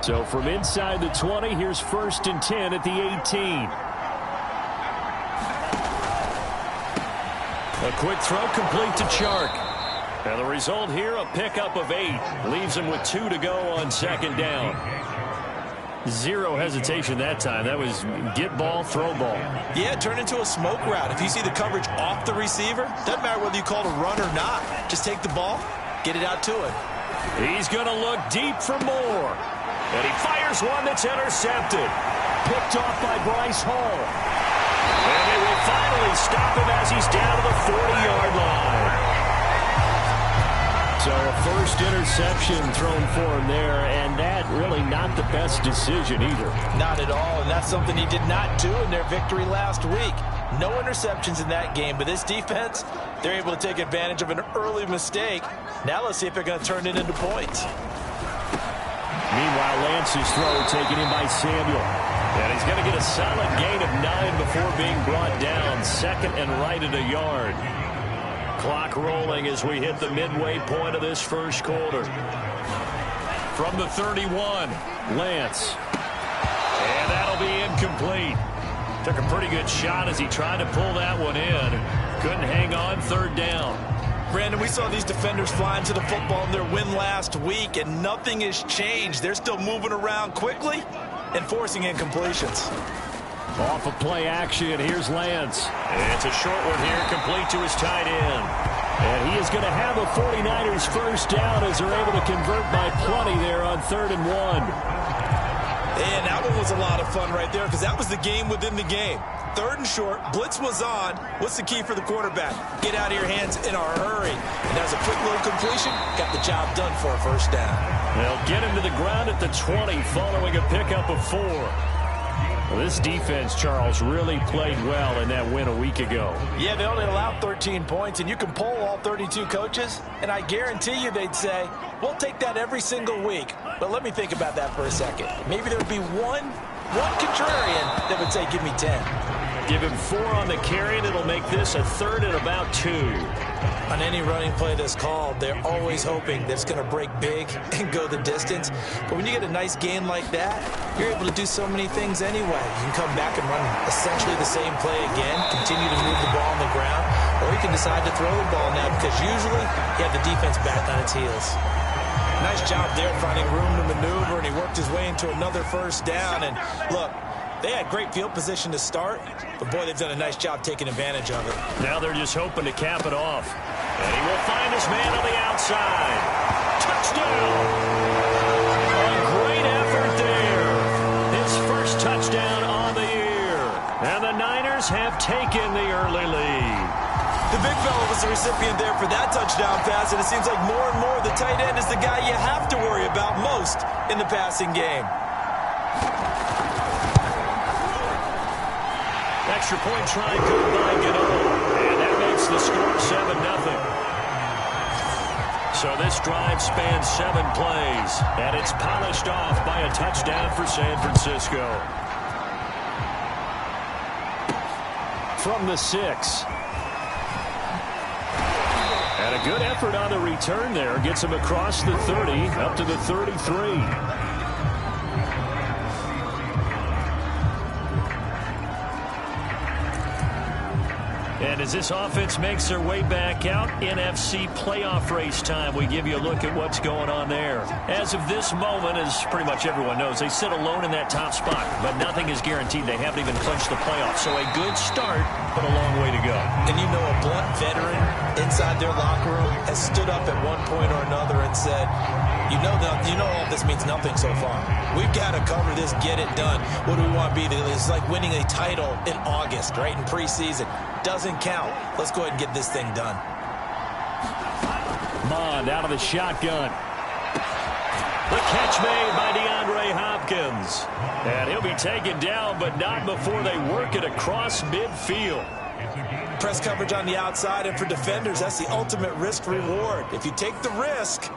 So from inside the 20, here's 1st and 10 at the 18. A quick throw complete to Chark. And the result here, a pickup of 8. Leaves him with 2 to go on 2nd down. Zero hesitation that time. That was get ball, throw ball. Yeah, it turned into a smoke route. If you see the coverage off the receiver, doesn't matter whether you call it a run or not. Just take the ball, get it out to it. He's going to look deep for more. And he fires one that's intercepted. Picked off by Bryce Hall. And they will finally stop him as he's down to the 40-yard line. So a first interception thrown for him there, and that really not the best decision either. Not at all, and that's something he did not do in their victory last week. No interceptions in that game, but this defense, they're able to take advantage of an early mistake. Now let's see if they're going to turn it into points. Meanwhile, Lance's throw taken in by Samuel. And he's going to get a solid gain of 9 before being brought down. 2nd and right at a yard. Clock rolling as we hit the midway point of this first quarter. From the 31, Lance. And that'll be incomplete. Took a pretty good shot as he tried to pull that one in. Couldn't hang on, 3rd down. Brandon, we saw these defenders fly into the football in their win last week, and nothing has changed. They're still moving around quickly and forcing incompletions. Off of play action, here's Lance. And it's a short one here, complete to his tight end. And he is going to have a 49ers first down as they're able to convert by plenty there on 3rd and 1. And that one was a lot of fun right there because that was the game within the game. 3rd and short, blitz was on. What's the key for the quarterback? Get out of your hands in a hurry. And that was a quick little completion. Got the job done for a first down. They'll get him to the ground at the 20 following a pickup of 4. Well, this defense, Charles, really played well in that win a week ago. Yeah, they only allowed 13 points, and you can poll all 32 coaches, and I guarantee you they'd say, we'll take that every single week. But let me think about that for a second. Maybe there would be one contrarian that would say, give me 10. Give him 4 on the carry, and it'll make this a 3rd and about 2. On any running play that's called, they're always hoping that it's going to break big and go the distance. But when you get a nice gain like that, you're able to do so many things anyway. You can come back and run essentially the same play again, continue to move the ball on the ground, or you can decide to throw the ball now because usually you have the defense back on its heels. Nice job there finding room to maneuver, and he worked his way into another first down. And look, they had great field position to start, but boy, they've done a nice job taking advantage of it. Now they're just hoping to cap it off. And he will find his man on the outside. Touchdown! A great effort there. His first touchdown on the year. And the Niners have taken the early lead. The big fella was the recipient there for that touchdown pass, and it seems like more and more the tight end is the guy you have to worry about most in the passing game. Extra point try good by Gano. And that makes the score 7-0. So this drive spans 7 plays. And it's polished off by a touchdown for San Francisco. From the 6. And a good effort on the return there. Gets him across the 30 up to the 33. And as this offense makes their way back out, NFC playoff race time, we give you a look at what's going on there. As of this moment, as pretty much everyone knows, they sit alone in that top spot, but nothing is guaranteed. They haven't even clinched the playoffs. So a good start, but a long way to go. And you know, a blunt veteran inside their locker room has stood up at one point or another and said, you know all this means nothing so far. We've got to cover this, get it done. What do we want to be? It's like winning a title in August, right, in preseason. Doesn't count. Let's go ahead and get this thing done. Mond out of the shotgun. The catch made by DeAndre Hopkins. And he'll be taken down, but not before they work it across midfield. Press coverage on the outside, and for defenders, that's the ultimate risk-reward. If you take the risk,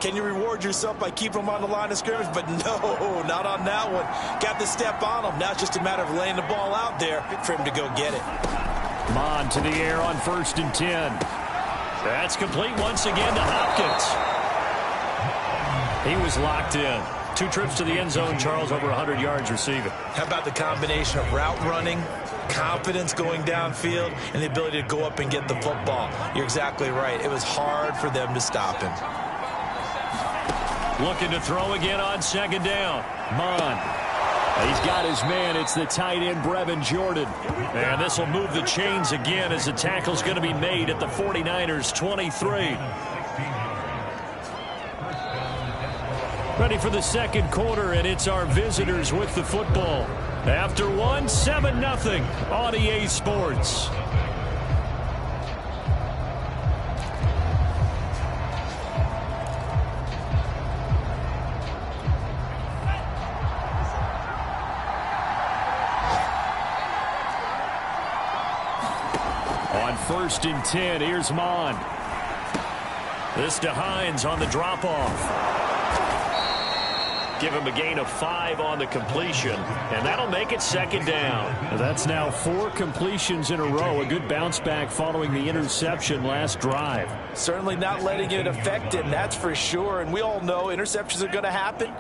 can you reward yourself by keeping them on the line of scrimmage? But no, not on that one. Got to step on them. Now it's just a matter of laying the ball out there for him to go get it. Mond to the air on 1st and 10. That's complete once again to Hopkins. He was locked in. 2 trips to the end zone, Charles, over 100 yards receiving. How about the combination of route running, confidence going downfield, and the ability to go up and get the football? You're exactly right. It was hard for them to stop him. Looking to throw again on 2nd down. Mon. He's got his man. It's the tight end, Brevin Jordan. And this will move the chains again as the tackle's going to be made at the 49ers 23. Ready for the 2nd quarter, and it's our visitors with the football. After 1, 7-0 on EA Sports. On 1st and 10, here's Mon. This to Hines on the drop-off. Give him a gain of 5 on the completion, and that'll make it 2nd down. That's now 4 completions in a row. A good bounce back following the interception last drive. Certainly not letting it affect him, that's for sure. And we all know interceptions are going to happen.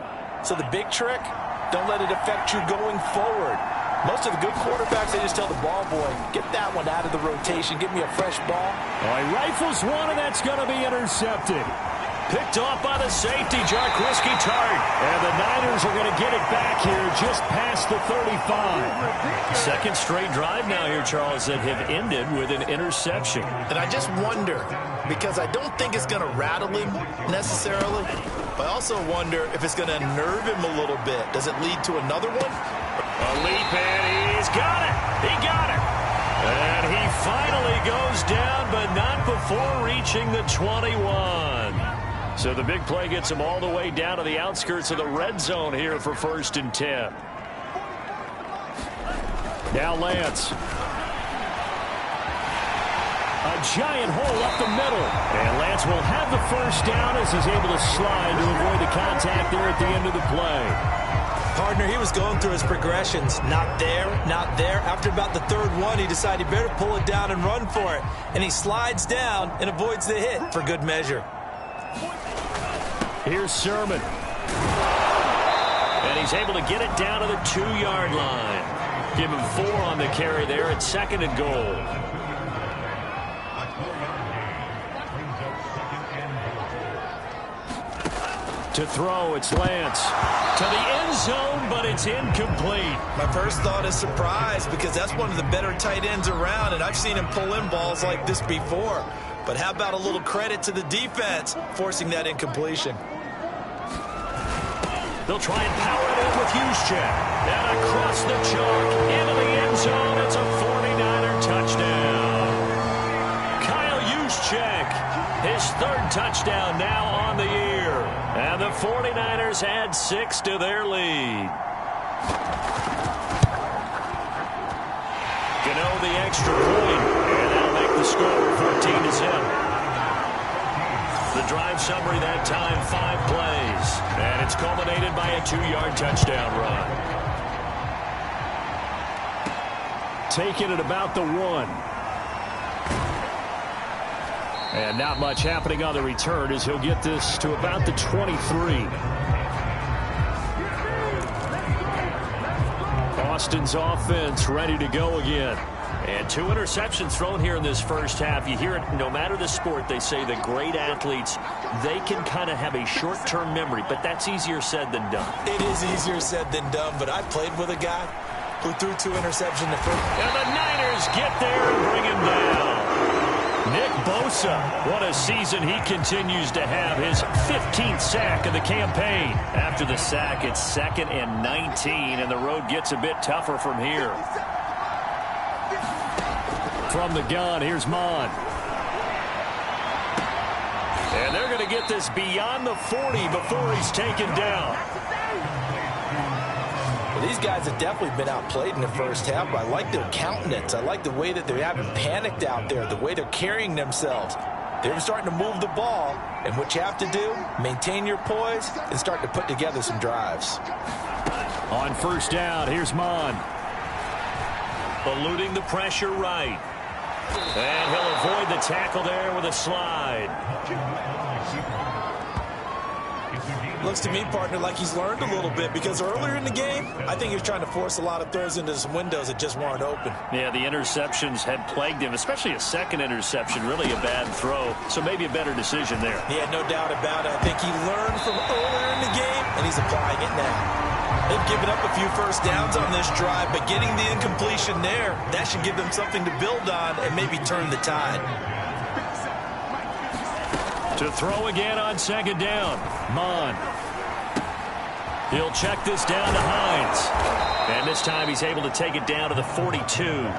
So the big trick, don't let it affect you going forward. Most of the good quarterbacks, they just tell the ball boy, get that one out of the rotation, give me a fresh ball. Oh, he rifles one, and that's going to be intercepted. Picked off by the safety, Jarquiski Tart. And the Niners are going to get it back here just past the 35. Second straight drive now here, Charles, that have ended with an interception. And I just wonder, because I don't think it's going to rattle him necessarily, but I also wonder if it's going to unnerve him a little bit. Does it lead to another one? A leap, and he's got it. He got it. And he finally goes down, but not before reaching the 21. So the big play gets him all the way down to the outskirts of the red zone here for 1st and 10. Now Lance. A giant hole up the middle. And Lance will have the 1st down as he's able to slide to avoid the contact there at the end of the play. Partner, he was going through his progressions. Not there, not there. After about the 3rd one, he decided he better pull it down and run for it. And he slides down and avoids the hit for good measure. Here's Sermon. And he's able to get it down to the 2-yard line. Give him 4 on the carry there at 2nd and goal. To throw, it's Lance. To the end zone, but it's incomplete. My first thought is surprise, because that's one of the better tight ends around, and I've seen him pull in balls like this before. But how about a little credit to the defense forcing that incompletion? They'll try and power it in with Juszczyk. And across the chalk into the end zone. It's a 49er touchdown. Kyle Juszczyk, his 3rd touchdown now on the year. And the 49ers add 6 to their lead. Gano the extra point. And that'll make the score 14-0. The drive summary that time, 5 plays. And it's culminated by a 2-yard touchdown run. Taken at about the 1. And not much happening on the return as he'll get this to about the 23. Austin's offense ready to go again. And 2 interceptions thrown here in this first half. You hear it no matter the sport. They say that great athletes, they can kind of have a short-term memory, but that's easier said than done. It is easier said than done, but I played with a guy who threw 2 interceptions the first. And the Niners get there and bring him down. Nick Bosa, what a season he continues to have. His 15th sack of the campaign. After the sack, it's 2nd and 19, and the road gets a bit tougher from here. From the gun, here's Mon. And they're going to get this beyond the 40 before he's taken down. Well, these guys have definitely been outplayed in the first half, but I like their countenance. I like the way that they haven't panicked out there, the way they're carrying themselves. They're starting to move the ball, and what you have to do, maintain your poise and start to put together some drives. On 1st down, here's Mon. Eluding the pressure right. And he'll avoid the tackle there with a slide. Looks to me, partner, like he's learned a little bit, because earlier in the game, I think he was trying to force a lot of throws into some windows that just weren't open. Yeah, the interceptions had plagued him, especially a second interception, really a bad throw. So maybe a better decision there. Yeah, no doubt about it. I think he learned from earlier in the game, and he's applying it now. They've given up a few first downs on this drive, but getting the incompletion there, that should give them something to build on and maybe turn the tide. To throw again on second down. Mon. He'll check this down to Hines. And this time he's able to take it down to the 42.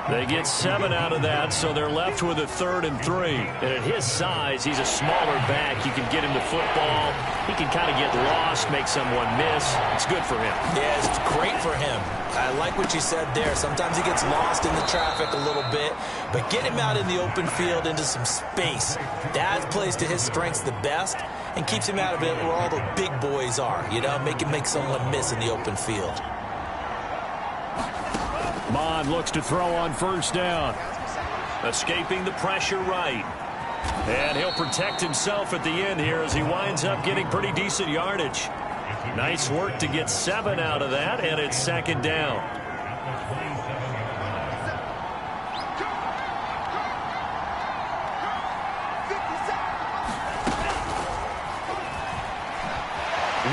They get 7 out of that, so they're left with a 3rd and 3. And at his size, he's a smaller back. You can get him the football. He can kind of get lost, make someone miss. It's good for him. Yeah, it's great for him. I like what you said there. Sometimes he gets lost in the traffic a little bit, but get him out in the open field into some space. That plays to his strengths the best and keeps him out of it where all the big boys are. You know, make him make someone miss in the open field. Mon looks to throw on first down. Escaping the pressure right. And he'll protect himself at the end here as he winds up getting pretty decent yardage. Nice work to get 7 out of that, and it's second down.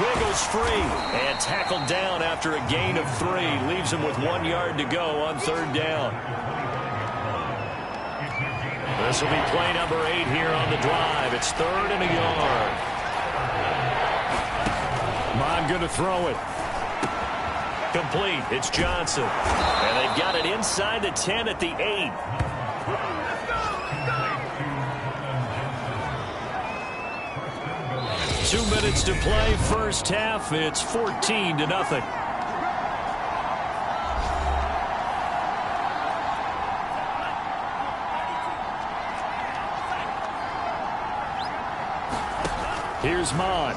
Wiggles free and tackled down after a gain of 3. Leaves him with 1 yard to go on third down. This will be play number 8 here on the drive. It's 3rd and a yard. Mon going to throw it. Complete. It's Johnson. And they've got it inside the 10 at the 8. Two minutes to play, first half. It's 14-0. Here's Mon.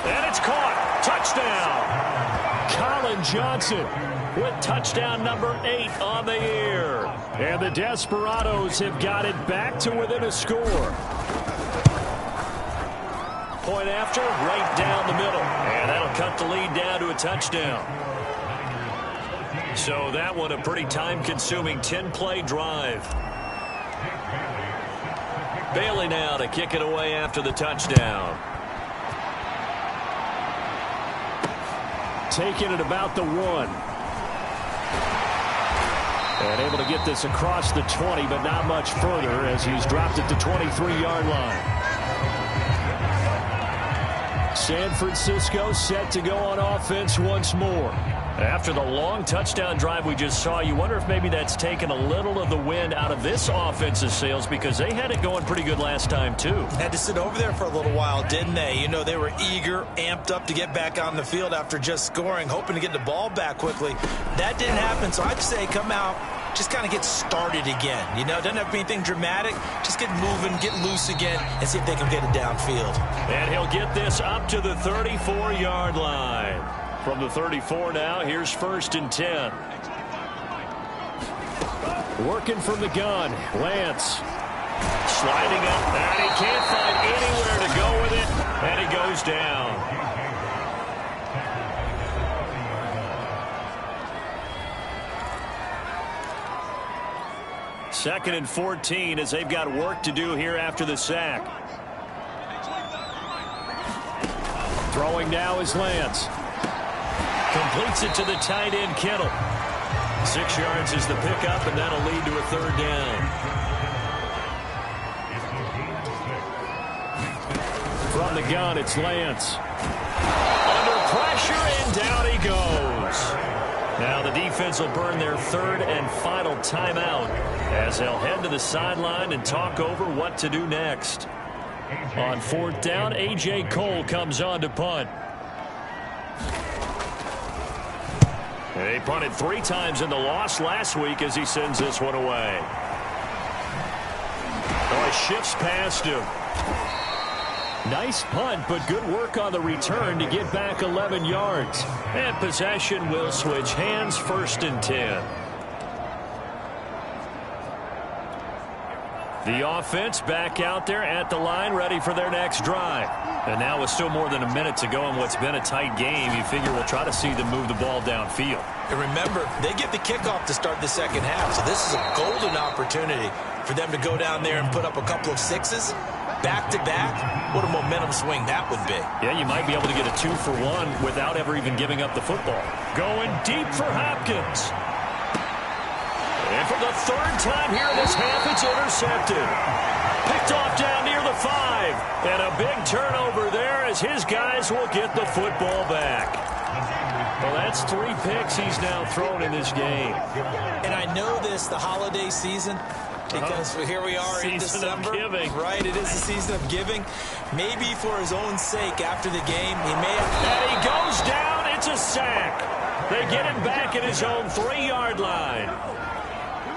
And it's caught. Touchdown. Colin Johnson with touchdown number 8 on the year. And the Desperados have got it back to within a score. Point after, right down the middle. And that'll cut the lead down to a touchdown. So that one a pretty time-consuming 10-play drive. Bailey now to kick it away after the touchdown. Taking it about the 1. And able to get this across the 20, but not much further as he's dropped it to 23-yard line. San Francisco set to go on offense once more. After the long touchdown drive we just saw, you wonder if maybe that's taken a little of the wind out of this offensive sails, because they had it going pretty good last time, too. Had to sit over there for a little while, didn't they? You know, they were eager, amped up to get back on the field after just scoring, hoping to get the ball back quickly. That didn't happen, so I'd say come out, just kind of get started again. You know, doesn't have to be anything dramatic. Just get moving, get loose again, and see if they can get it downfield. And he'll get this up to the 34-yard line. From the 34 now, here's 1st and 10. Working from the gun, Lance. Sliding up, and he can't find anywhere to go with it, and he goes down. Second and 14 as they've got work to do here after the sack. Throwing now is Lance. Completes it to the tight end, Kittle. 6 yards is the pickup, and that'll lead to a 3rd down. From the gun, it's Lance. Under pressure, and down he goes. Now the defense will burn their 3rd and final timeout as they'll head to the sideline and talk over what to do next. On 4th down, A.J. Cole comes on to punt. They punted 3 times in the loss last week as he sends this one away. Oh, he shifts past him. Nice punt, but good work on the return to get back 11 yards. And possession will switch hands, 1st and 10. The offense back out there at the line, ready for their next drive. And now with still more than a minute to go in what's been a tight game, you figure we'll try to see them move the ball downfield. And remember, they get the kickoff to start the second half, so this is a golden opportunity for them to go down there and put up a couple of sixes. Back-to-back, what a momentum swing that would be. Yeah, you might be able to get a 2-for-1 without ever even giving up the football. Going deep for Hopkins. And for the third time here in this half, it's intercepted. Picked off down near the 5. And a big turnover there as his guys will get the football back. Well, that's 3 picks he's now thrown in this game. And I know this, the holiday season, because here we are in December. Right, it is the season of giving. Maybe for his own sake after the game, he may have... And he goes down. It's a sack. They get him back at his own 3-yard line.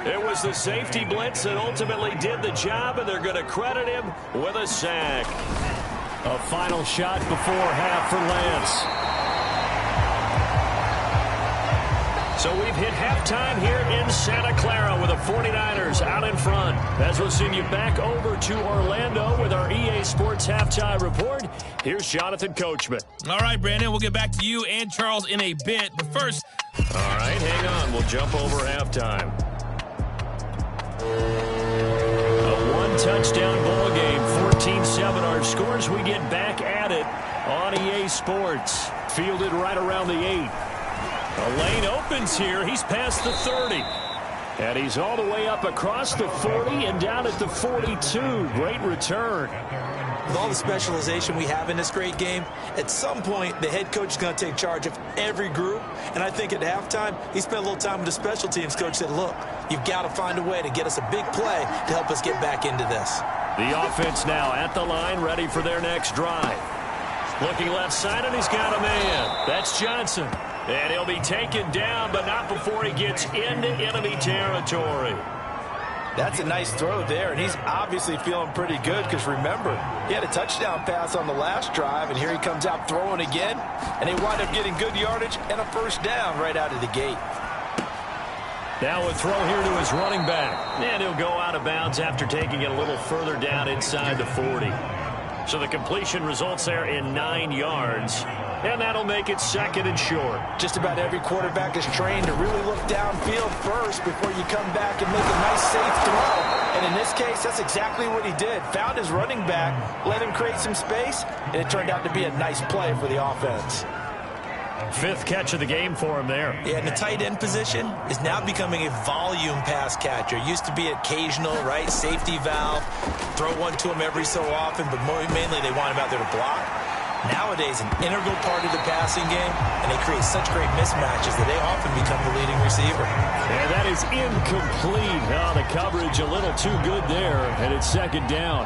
It was the safety blitz that ultimately did the job, and they're going to credit him with a sack. A final shot before half for Lance. So we've hit halftime here in Santa Clara with the 49ers out in front. As we'll send you back over to Orlando with our EA Sports Halftime Report. Here's Jonathan Coachman. All right, Brandon, we'll get back to you and Charles in a bit. But first... All right, hang on. We'll jump over halftime. A one-touchdown ball game, 14-7 our scores. We get back at it on EA Sports. Fielded right around the 8. The lane opens here. He's past the 30. And he's all the way up across the 40 and down at the 42. Great return. With all the specialization we have in this great game, at some point the head coach is going to take charge of every group. And I think at halftime, he spent a little time with the special teams coach, said, look, you've got to find a way to get us a big play to help us get back into this. The offense now at the line, ready for their next drive. Looking left side, and he's got a man. That's Johnson. And he'll be taken down, but not before he gets into enemy territory. That's a nice throw there, and he's obviously feeling pretty good because, remember, he had a touchdown pass on the last drive, and here he comes out throwing again, and they wind up getting good yardage and a first down right out of the gate. Now a throw here to his running back, and he'll go out of bounds after taking it a little further down inside the 40. So the completion results there in 9 yards. And that'll make it second and short. Just about every quarterback is trained to really look downfield first before you come back and make a nice safe throw. And in this case, that's exactly what he did. Found his running back, let him create some space, and it turned out to be a nice play for the offense. 5th catch of the game for him there. Yeah, and the tight end position is now becoming a volume pass catcher. Used to be occasional, right? Safety valve. Throw one to him every so often, but mainly they want him out there to block. Nowadays, an integral part of the passing game, and they create such great mismatches that they often become the leading receiver. And that is incomplete. Oh, the coverage a little too good there, and it's second down.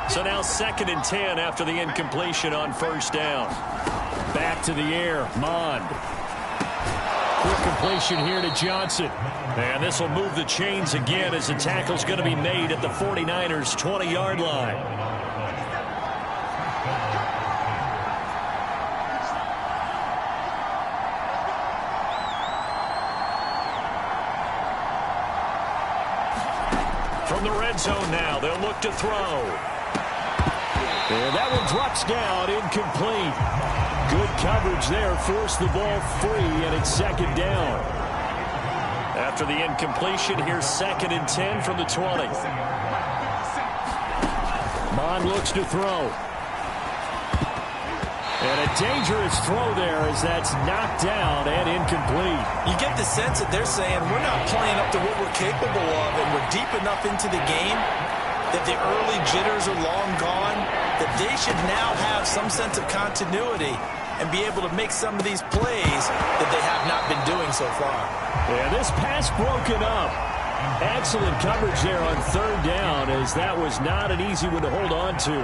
So now 2nd and 10 after the incompletion on first down. Back to the air, Mond. Quick completion here to Johnson. And this will move the chains again as the tackle's going to be made at the 49ers' 20-yard line. From the red zone now, they'll look to throw. And that one drops down, incomplete. Good coverage there, forced the ball free, and it's second down. After the incompletion, here's 2nd and 10 from the 20. Mond looks to throw. And a dangerous throw there as that's knocked down and incomplete. You get the sense that they're saying we're not playing up to what we're capable of, and we're deep enough into the game that the early jitters are long gone, that they should now have some sense of continuity and be able to make some of these plays that they have not been doing so far. Yeah, this pass broken up. Excellent coverage there on 3rd down, as that was not an easy one to hold on to.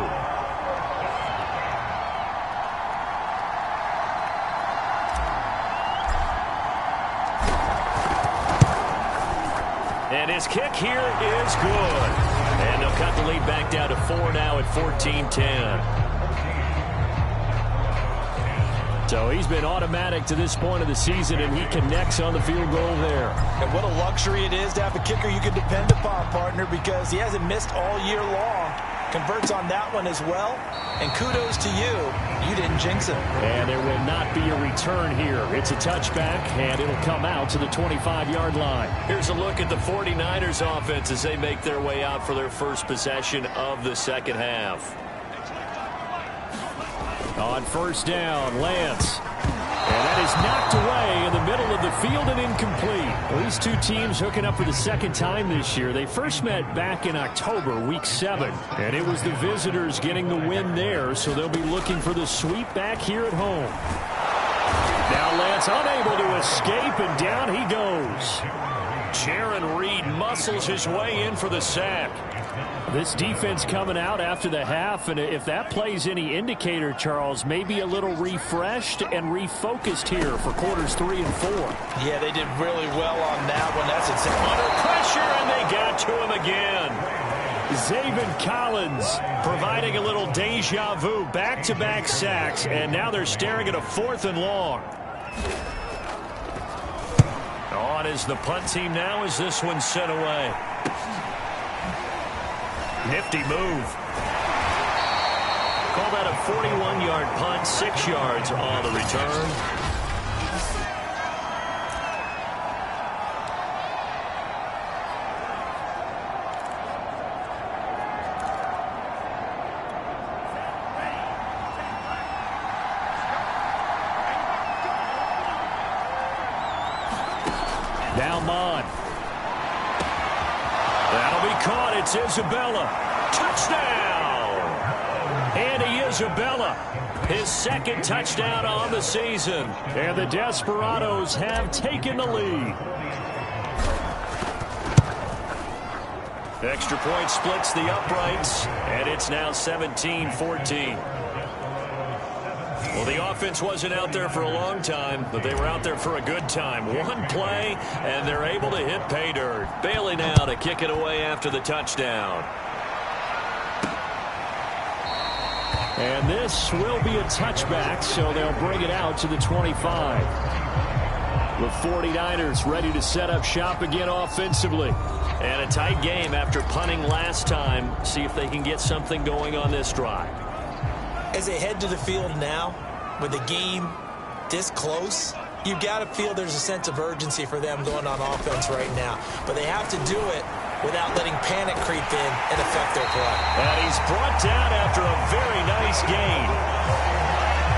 And his kick here is good. And they'll cut the lead back down to 4 now at 14-10. So he's been automatic to this point of the season, and he connects on the field goal there. And what a luxury it is to have a kicker you can depend upon, partner, because he hasn't missed all year long. Converts on that one as well. And kudos to you. You didn't jinx him. And there will not be a return here. It's a touchback, and it'll come out to the 25-yard line. Here's a look at the 49ers offense as they make their way out for their first possession of the second half. On first down, Lance. And that is knocked away in the middle of the field and incomplete. Well, these two teams hooking up for the second time this year. They first met back in October, week 7. And it was the visitors getting the win there, so they'll be looking for the sweep back here at home. Now Lance unable to escape, and down he goes. Jaron Reed muscles his way in for the sack. This defense coming out after the half, and if that plays any indicator, Charles, maybe a little refreshed and refocused here for quarters 3 and 4. Yeah, they did really well on that one. That's exactly. Under pressure, and they got to him again. Zaven Collins providing a little deja vu, back-to-back sacks, and now they're staring at a 4th and long. On is the punt team now as this one's sent away. Nifty move. Call that a 41-yard punt, 6 yards on the return. Now Mond. That'll be caught. It's Isabella. Touchdown! Andy Isabella, his second touchdown on the season. And the Desperados have taken the lead. Extra point splits the uprights, and it's now 17-14. Well, the offense wasn't out there for a long time, but they were out there for a good time. One play, and they're able to hit pay dirt. Bailey now to kick it away after the touchdown. And this will be a touchback, so they'll bring it out to the 25. The 49ers ready to set up shop again offensively. And a tight game after punting last time. See if they can get something going on this drive. As they head to the field now, with the game this close, you've got to feel there's a sense of urgency for them going on offense right now. But they have to do it without letting panic creep in and affect their play. And he's brought down after a very nice gain.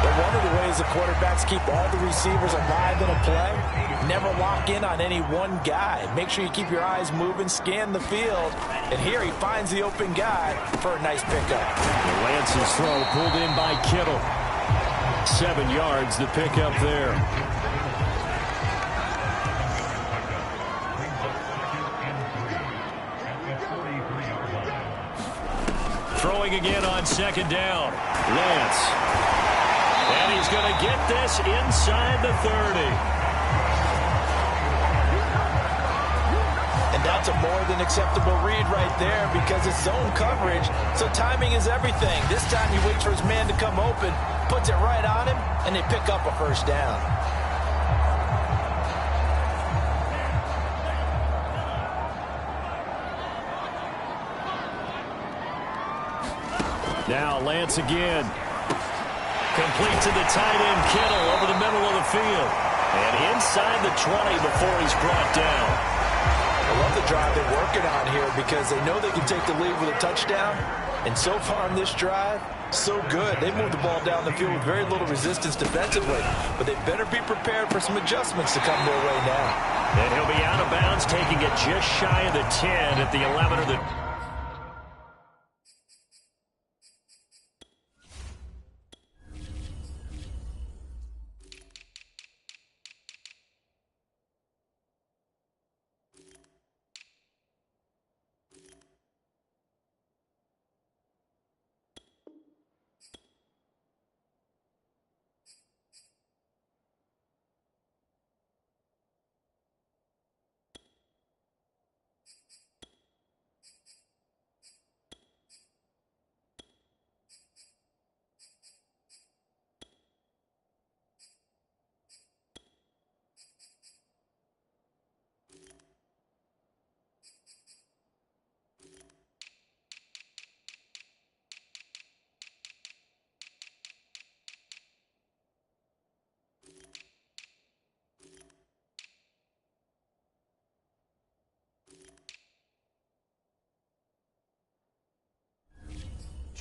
But one of the ways the quarterbacks keep all the receivers alive in a play, never lock in on any one guy. Make sure you keep your eyes moving, scan the field, and here he finds the open guy for a nice pickup. Lance's throw pulled in by Kittle. 7 yards, the pickup there. Throwing again on second down. Lance. And he's going to get this inside the 30. And that's a more than acceptable read right there because it's zone coverage, so timing is everything. This time he waits for his man to come open, puts it right on him, and they pick up a first down. Now Lance again. Complete to the tight end, Kittle, over the middle of the field. And inside the 20 before he's brought down. I love the drive they're working on here because they know they can take the lead with a touchdown. And so far on this drive, so good. They moved the ball down the field with very little resistance defensively. But they better be prepared for some adjustments to come their way now. And he'll be out of bounds, taking it just shy of the 10 at the 11 or the...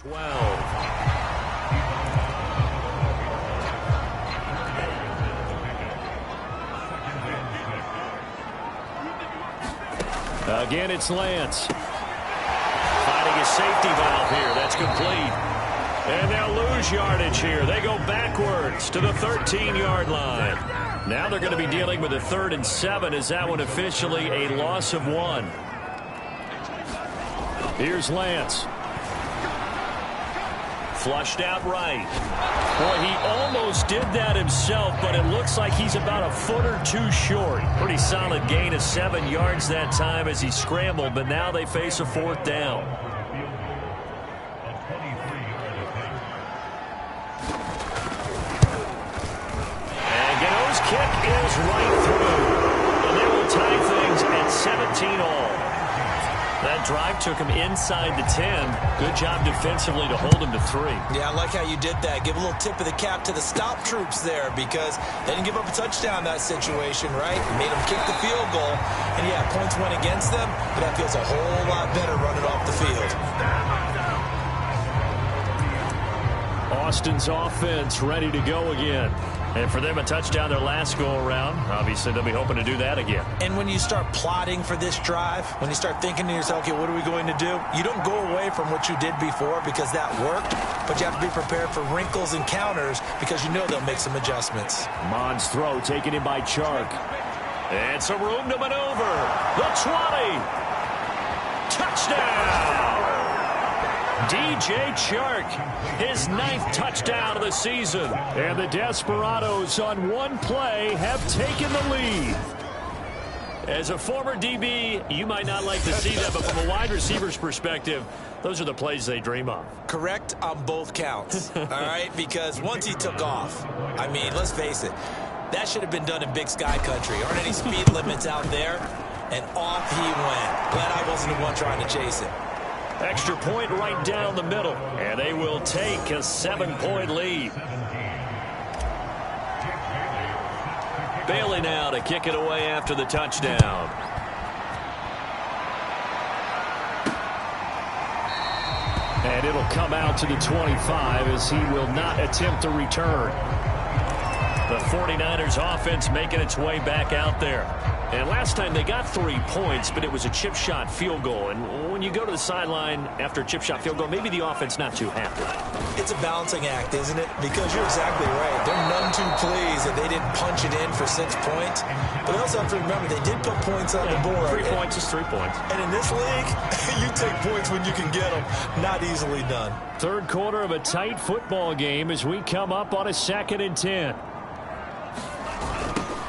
12. Again, it's Lance. Finding a safety valve here. That's complete. And they'll lose yardage here. They go backwards to the 13-yard line. Now they're going to be dealing with a 3rd and 7. Is that one officially a loss of 1? Here's Lance. Flushed out right. Boy, he almost did that himself, but it looks like he's about a foot or two short. Pretty solid gain of 7 yards that time as he scrambled, but now they face a 4th down. And Gano's kick is right through. And they will tie things at 17 all. That drive took him inside the 10. Good job defensively to hold him to 3. Yeah, I like how you did that. Give a little tip of the cap to the stop troops there because they didn't give up a touchdown in that situation, right? Made them kick the field goal. And, yeah, points went against them, but that feels a whole lot better running off the field. Austin's offense ready to go again. And for them, a touchdown their last go-around. Obviously, they'll be hoping to do that again. And when you start plotting for this drive, when you start thinking to yourself, okay, what are we going to do? You don't go away from what you did before because that worked, but you have to be prepared for wrinkles and counters because you know they'll make some adjustments. Mond's throw taken in by Chark. And some room to maneuver. The 20. Touchdown! DJ Chark, his 9th touchdown of the season. And the Desperados on one play have taken the lead. As a former DB, you might not like to see that, but from a wide receiver's perspective, those are the plays they dream of. Correct on both counts, all right? Because once he took off, I mean, let's face it, that should have been done in Big Sky Country. Aren't any speed limits out there? And off he went. Glad I wasn't the one trying to chase it. Extra point right down the middle, and they will take a 7-point lead. Bailey now to kick it away after the touchdown. And it'll come out to the 25 as he will not attempt to return. The 49ers offense making its way back out there. And last time they got 3 points, but it was a chip shot field goal. And when you go to the sideline after a chip shot field goal, maybe the offense not too happy. It's a balancing act, isn't it? Because you're exactly right. They're none too pleased that they didn't punch it in for 6 points. But they also have to remember they did put points on the board. 3 points is 3 points. And in this league, you take points when you can get them. Not easily done. Third quarter of a tight football game as we come up on a 2nd and 10.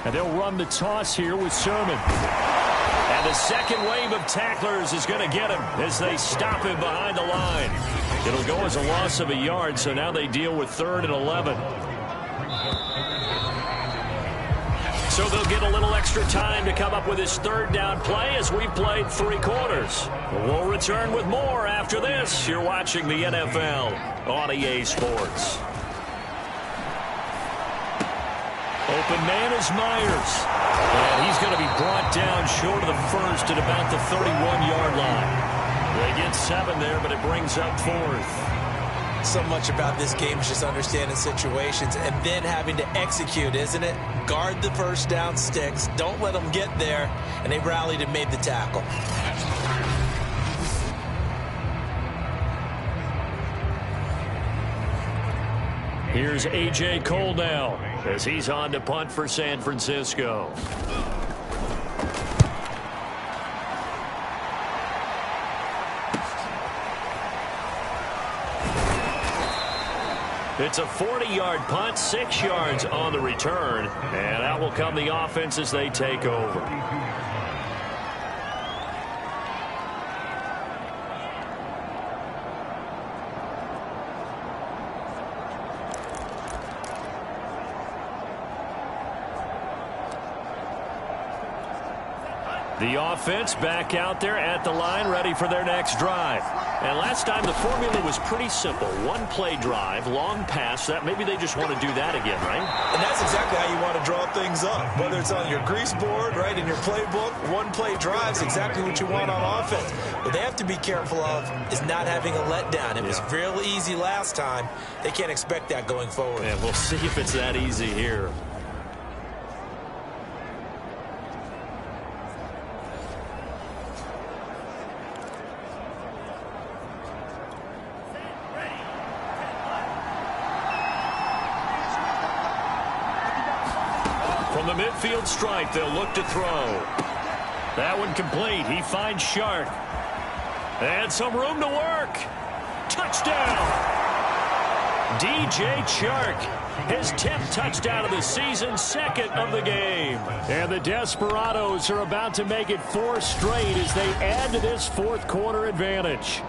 And they'll run the toss here with Sermon. And the second wave of tacklers is going to get him as they stop him behind the line. It'll go as a loss of a yard, so now they deal with 3rd and 11. So they'll get a little extra time to come up with his 3rd down play as we've played 3 quarters. We'll return with more after this. You're watching the NFL on EA Sports. Open man is Myers. And he's going to be brought down short of the first at about the 31-yard line. They get 7 there, but it brings up 4th. So much about this game is just understanding situations and then having to execute, isn't it? Guard the first down sticks. Don't let them get there. And they rallied and made the tackle. Here's A.J. Cole now as he's on to punt for San Francisco. It's a 40-yard punt, 6 yards on the return, and out will come the offense as they take over. The offense back out there at the line, ready for their next drive. And last time the formula was pretty simple. One-play drive, long pass. That maybe they just want to do that again, right? And that's exactly how you want to draw things up. Whether it's on your grease board, right, in your playbook, one-play drive is exactly what you want on offense. What they have to be careful of is not having a letdown. It was real easy last time. They can't expect that going forward. And we'll see if it's that easy here. From the midfield stripe, they'll look to throw. That one complete. He finds Shark. And some room to work. Touchdown! DJ Chark, his 10th touchdown of the season, second of the game. And the Desperados are about to make it 4 straight as they add to this fourth quarter advantage.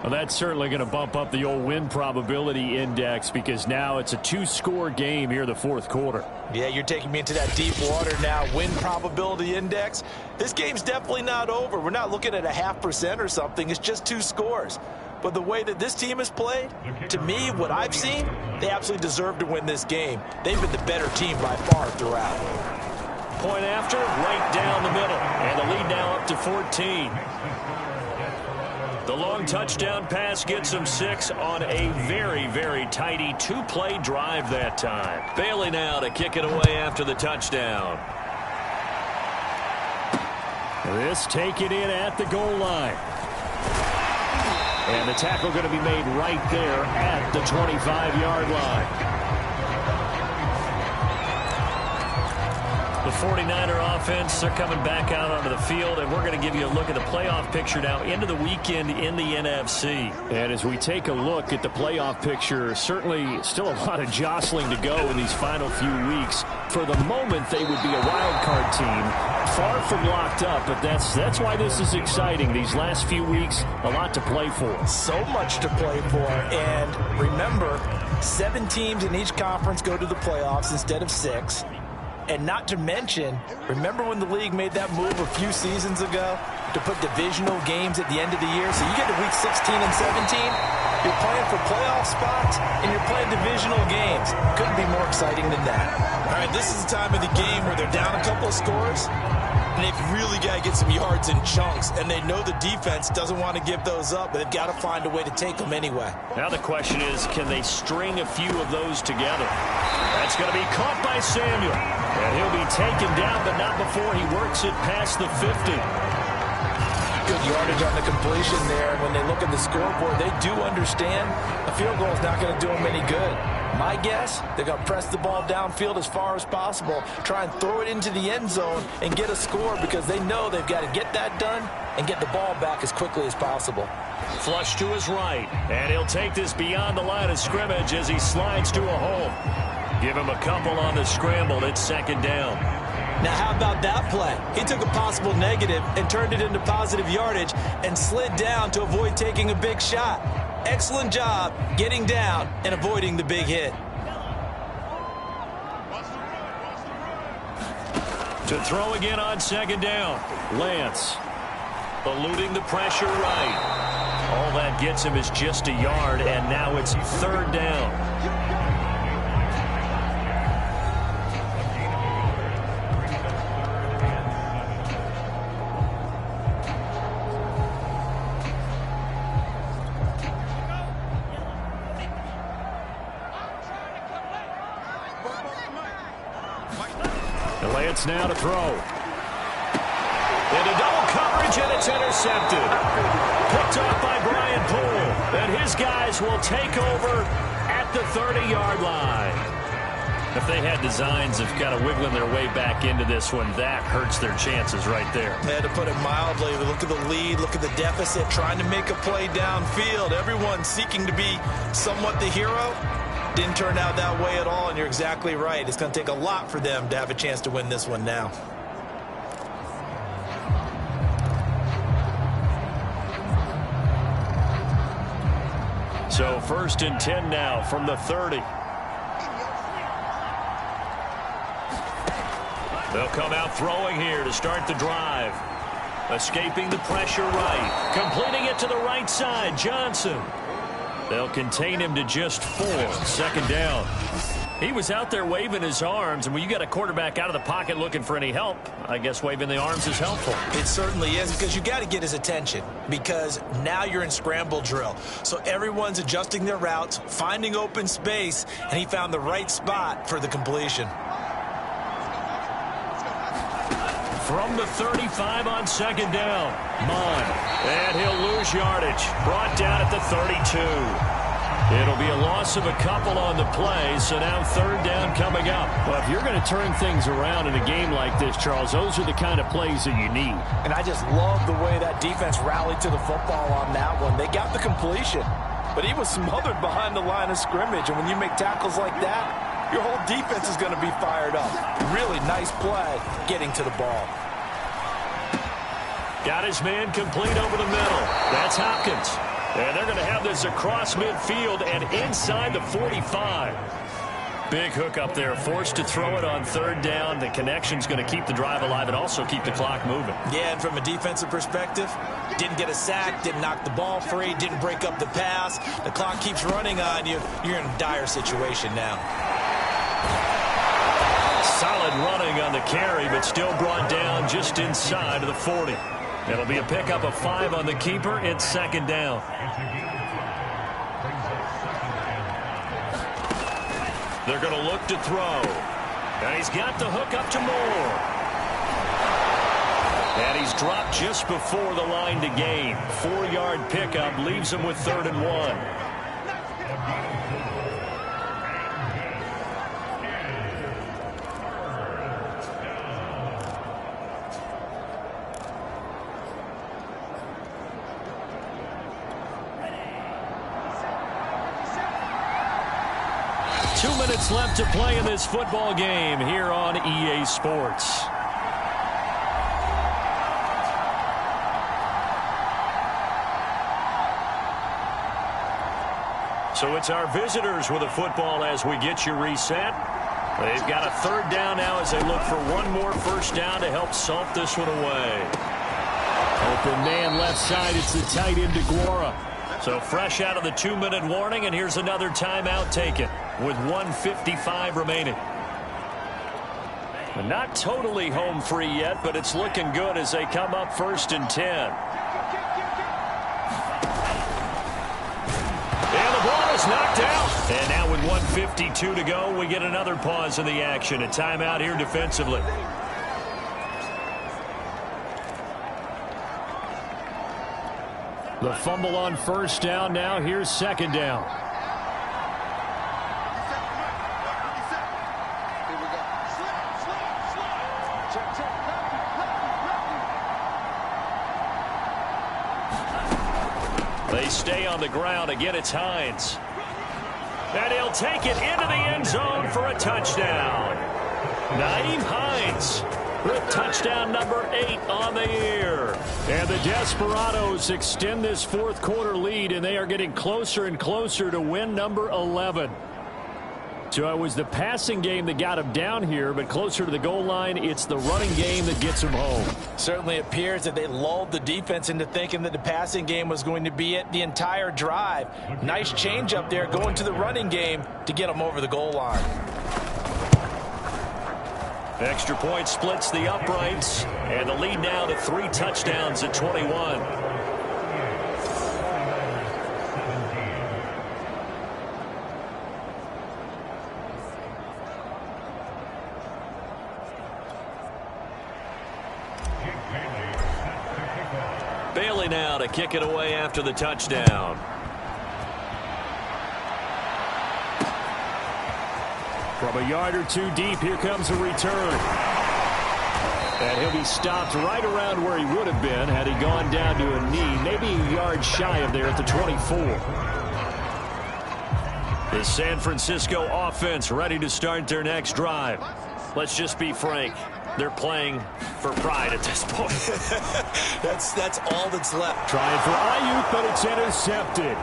Well, that's certainly going to bump up the old win probability index because now it's a 2-score game here in the fourth quarter. Yeah, you're taking me into that deep water now. Win probability index. This game's definitely not over. We're not looking at a 0.5% or something. It's just 2 scores. But the way that this team has played, to me, what I've seen, they absolutely deserve to win this game. They've been the better team by far throughout. Point after, right down the middle. And the lead now up to 14. The long touchdown pass gets them 6 on a very, very tidy 2-play drive that time. Bailey now to kick it away after the touchdown. This taken in at the goal line. And the tackle going to be made right there at the 25-yard line. The 49er offense, they're coming back out onto the field, and we're going to give you a look at the playoff picture now into the weekend in the NFC. And as we take a look at the playoff picture, certainly still a lot of jostling to go in these final few weeks. For the moment, they would be a wild card team, far from locked up, but that's why this is exciting. These last few weeks, a lot to play for. So much to play for, and remember, 7 teams in each conference go to the playoffs instead of 6. And not to mention, remember when the league made that move a few seasons ago to put divisional games at the end of the year? So you get to week 16 and 17, you're playing for playoff spots, and you're playing divisional games. Couldn't be more exciting than that. All right, this is the time of the game where they're down a couple of scores, and they've really got to get some yards in chunks, and they know the defense doesn't want to give those up, but they've got to find a way to take them anyway. Now the question is, can they string a few of those together? That's going to be caught by Samuel. And he'll be taken down, but not before he works it past the 50. Good yardage on the completion there. When they look at the scoreboard, they do understand a field goal is not going to do them any good. My guess, they're going to press the ball downfield as far as possible, try and throw it into the end zone and get a score because they know they've got to get that done and get the ball back as quickly as possible. Flush to his right, and he'll take this beyond the line of scrimmage as he slides to a hole. Give him a couple on the scramble. It's second down. Now, how about that play? He took a possible negative and turned it into positive yardage and slid down to avoid taking a big shot. Excellent job getting down and avoiding the big hit. To throw again on second down. Lance eluding the pressure right. All that gets him is just a yard, and now it's third down. Lance now to throw. Into double coverage, and it's intercepted. Picked off by Brian Poole. And his guys will take over at the 30-yard line. If they had designs of kind of wiggling their way back into this one, that hurts their chances right there. Yeah, to put it mildly, look at the lead, look at the deficit, trying to make a play downfield. Everyone seeking to be somewhat the hero. Didn't turn out that way at all, and you're exactly right. It's going to take a lot for them to have a chance to win this one now. So 1st and 10 now from the 30. They'll come out throwing here to start the drive. Escaping the pressure right. Completing it to the right side. Johnson. They'll contain him to just 4. Second down. He was out there waving his arms, and when you got a quarterback out of the pocket looking for any help, I guess waving the arms is helpful. It certainly is, because you got to get his attention, because now you're in scramble drill. So everyone's adjusting their routes, finding open space, and he found the right spot for the completion. From the 35 on second down, Mond, and he'll lose yardage. Brought down at the 32. It'll be a loss of a couple on the play, so now third down coming up. Well, if you're going to turn things around in a game like this, Charles, those are the kind of plays that you need. And I just love the way that defense rallied to the football on that one. They got the completion, but he was smothered behind the line of scrimmage, and when you make tackles like that, your whole defense is going to be fired up. Really nice play getting to the ball. Got his man complete over the middle. That's Hopkins. And they're going to have this across midfield and inside the 45. Big hook up there. Forced to throw it on third down. The connection's going to keep the drive alive and also keep the clock moving. Yeah, and from a defensive perspective, didn't get a sack, didn't knock the ball free, didn't break up the pass. The clock keeps running on you. You're in a dire situation now. Solid running on the carry, but still brought down just inside of the 40. It'll be a pickup of 5 on the keeper. It's second down. They're going to look to throw. And he's got the hook up to Moore. And he's dropped just before the line to gain. 4-yard pickup leaves him with 3rd and 1. 2 minutes left to play in this football game here on EA Sports. So it's our visitors with a football as we get you reset. They've got a third down now as they look for one more first down to help salt this one away. Open man left side. It's the tight end DeGuara. So fresh out of the 2-minute warning, and here's another timeout taken with 1:55 remaining. Not totally home free yet, but it's looking good as they come up 1st and 10. And the ball is knocked out. And now with 1:52 to go, we get another pause in the action. A timeout here defensively. The fumble on first down. Now here's second down. They stay on the ground. Again, it's Hines. And he'll take it into the end zone for a touchdown. Nyheim Hines with touchdown number 8 on the year. And the Desperados extend this 4th quarter lead, and they are getting closer and closer to win number 11. So it was the passing game that got him down here, but closer to the goal line, it's the running game that gets him home. Certainly appears that they lulled the defense into thinking that the passing game was going to be it the entire drive. Nice change up there going to the running game to get them over the goal line. Extra point splits the uprights, and the lead now to 3 touchdowns at 21. Bailey now to kick it away after the touchdown. From a yard or 2 deep, here comes a return. And he'll be stopped right around where he would have been had he gone down to a knee, maybe a yard shy of there at the 24. The San Francisco offense ready to start their next drive. Let's just be frank. They're playing for pride at this point. That's all that's left. Trying for Ayuk, but it's intercepted.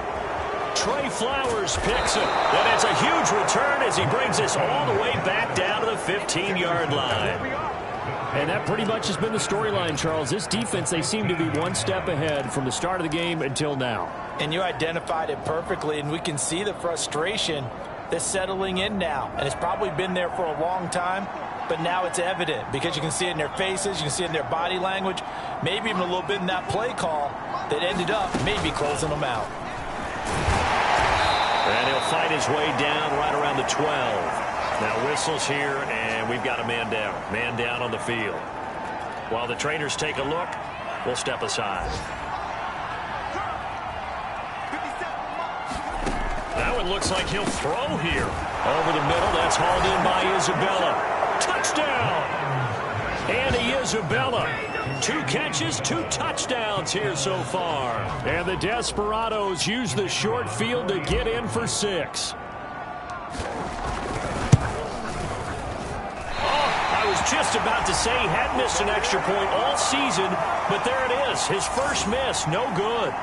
Trey Flowers picks it, and it's a huge return as he brings us all the way back down to the 15-yard line. And that pretty much has been the storyline, Charles. This defense, they seem to be one step ahead from the start of the game until now. And you identified it perfectly, and we can see the frustration that's settling in now. And it's probably been there for a long time, but now it's evident because you can see it in their faces, you can see it in their body language, maybe even a little bit in that play call that ended up maybe closing them out. And he'll fight his way down right around the 12. Now whistles here, and we've got a man down. Man down on the field. While the trainers take a look, we'll step aside. That one looks like he'll throw here. Over the middle, that's hauled in by Isabella. Touchdown! Andy Isabella. 2 catches, 2 touchdowns here so far. And the Desperados use the short field to get in for 6. I was just about to say he had missed an extra point all season, but there it is. His first miss, no good.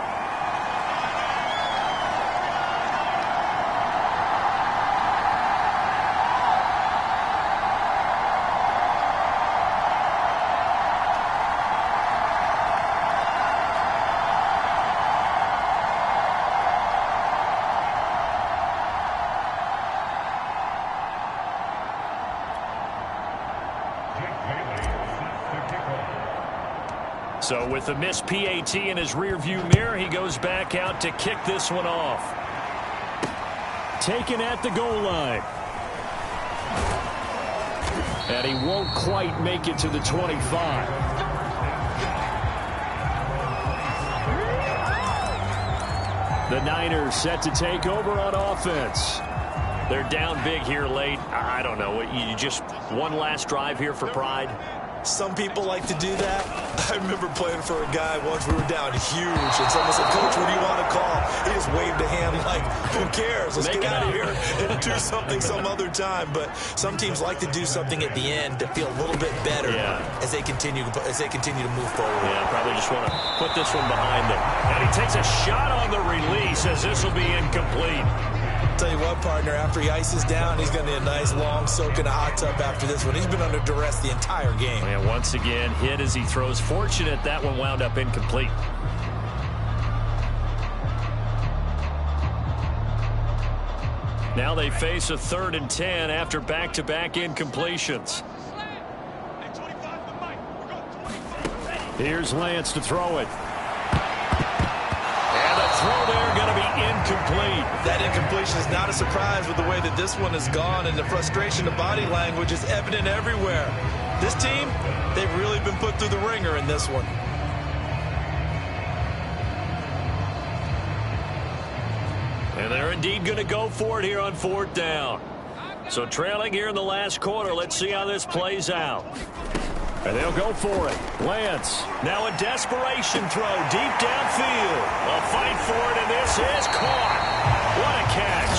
So with the missed PAT in his rearview mirror, he goes back out to kick this one off. Taken at the goal line. And he won't quite make it to the 25. The Niners set to take over on offense. They're down big here late. I don't know. You just one last drive here for pride. Some people like to do that. I remember playing for a guy once. We were down huge, and someone said, "Coach, what do you want to call?" He just waved a hand like, "Who cares? Let's get out of here and do something some other time." But some teams like to do something at the end to feel a little bit better as they continue to move forward. Yeah, probably just want to put this one behind them. And he takes a shot on the release as this will be incomplete. Tell you what, partner, after he ices down, he's going to need a nice long soak in a hot tub after this one. He's been under duress the entire game. And once again, hit as he throws. Fortunate that one wound up incomplete. Now they face a 3rd and 10 after back-to-back incompletions. Here's Lance to throw it. Throw there going to be incomplete. That incompletion is not a surprise with the way that this one has gone, and the frustration of body language is evident everywhere. This team, they've really been put through the ringer in this one. And they're indeed going to go for it here on 4th down. So trailing here in the last quarter, let's see how this plays out. And they'll go for it. Lance. Now a desperation throw deep downfield. A fight for it, and this is caught. What a catch.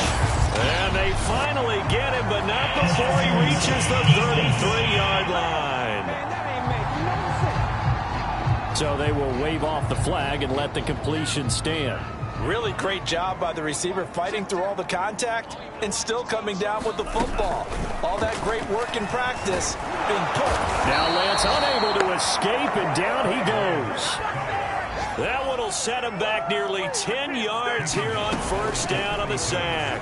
And they finally get him, but not before he reaches the 33-yard line. So they will wave off the flag and let the completion stand. Really great job by the receiver fighting through all the contact and still coming down with the football. All that great work in practice being put. Now Lance unable to escape, and down he goes. That one will set him back nearly 10 yards here on 1st down on the sack.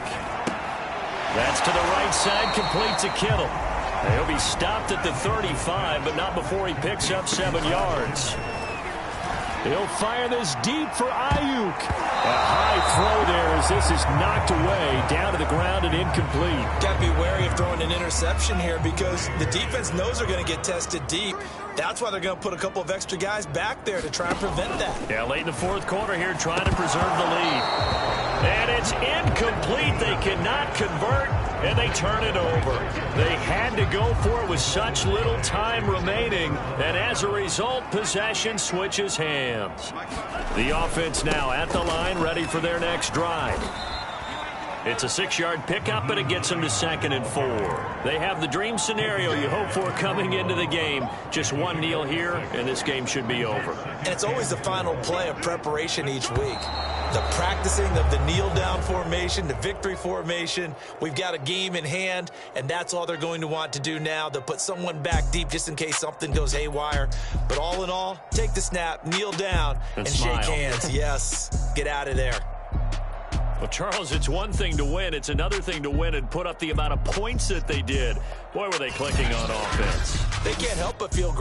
That's to the right side, complete to Kittle. He'll be stopped at the 35, but not before he picks up 7 yards. He'll fire this deep for Ayuk. A high throw there as this is knocked away, down to the ground and incomplete. Got to be wary of throwing an interception here because the defense knows they're going to get tested deep. That's why they're going to put a couple of extra guys back there to try and prevent that. Yeah, late in the 4th quarter here trying to preserve the lead. And it's incomplete. They cannot convert, and they turn it over. They had to go for it with such little time remaining, and as a result, possession switches hands. The offense now at the line, ready for their next drive. It's a 6-yard pickup, and it gets them to 2nd and 4. They have the dream scenario you hope for coming into the game. Just one kneel here, and this game should be over. And it's always the final play of preparation each week. The practicing of the kneel-down formation, the victory formation. We've got a game in hand, and that's all they're going to want to do now. They'll put someone back deep just in case something goes haywire. But all in all, take the snap, kneel down, and shake hands. Yes, get out of there. Well, Charles, it's one thing to win. It's another thing to win and put up the amount of points that they did. Boy, were they clicking on offense. They can't help but feel